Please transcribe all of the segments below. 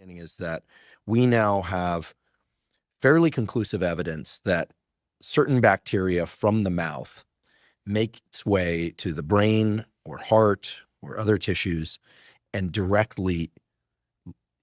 Is that we now have fairly conclusive evidence that certain bacteria from the mouth make its way to the brain or heart or other tissues and directly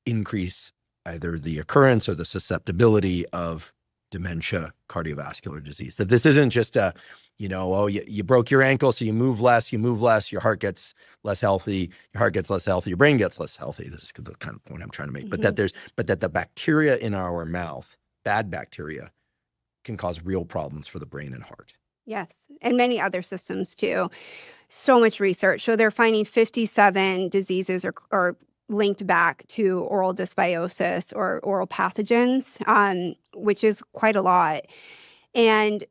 increase either the occurrence or the susceptibility of dementia, cardiovascular disease. That this isn't just a, you broke your ankle, so you move less, your heart gets less healthy, your brain gets less healthy. This is the kind of point I'm trying to make. Mm-hmm. But that the bacteria in our mouth, bad bacteria, can cause real problems for the brain and heart. Yes, and many other systems too. So much research. So they're finding 57 diseases are linked back to oral dysbiosis or oral pathogens, which is quite a lot. And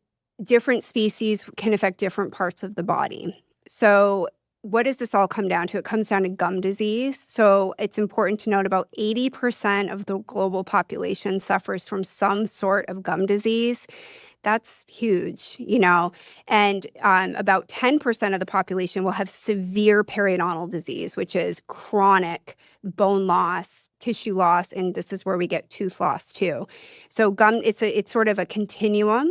different species can affect different parts of the body. So what does this all come down to? It comes down to gum disease. So it's important to note about 80% of the global population suffers from some sort of gum disease. That's huge, and about 10% of the population will have severe periodontal disease, which is chronic bone loss, tissue loss, and this is where we get tooth loss too. So gum, it's sort of a continuum,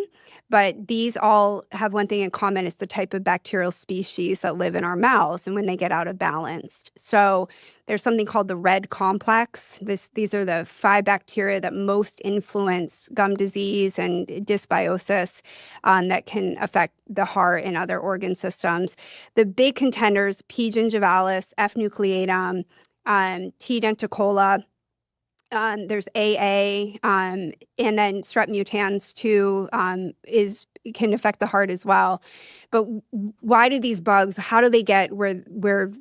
but these all have one thing in common. It's the type of bacterial species that live in our mouths and when they get out of balance. So there's something called the red complex. These are the 5 bacteria that most influence gum disease and dysbiosis that can affect the heart and other organ systems. The big contenders, P. gingivalis, F. nucleatum, T. denticola. There's AA, and then strep mutans too can affect the heart as well. But why do these bugs? How do they get where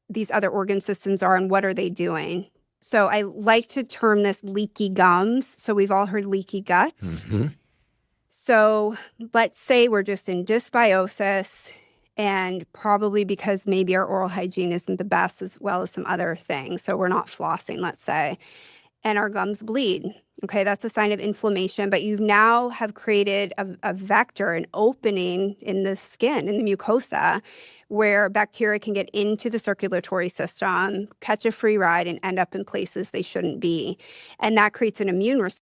these other organ systems are, and what are they doing? So I like to term this leaky gums. So we've all heard leaky guts. Mm-hmm. So let's say we're just in dysbiosis, and probably because maybe our oral hygiene isn't the best, as well as some other things. So we're not flossing, let's say, and our gums bleed. Okay, that's a sign of inflammation, but you now have created a vector, an opening in the skin, in the mucosa, where bacteria can get into the circulatory system, catch a free ride, and end up in places they shouldn't be. And that creates an immune response.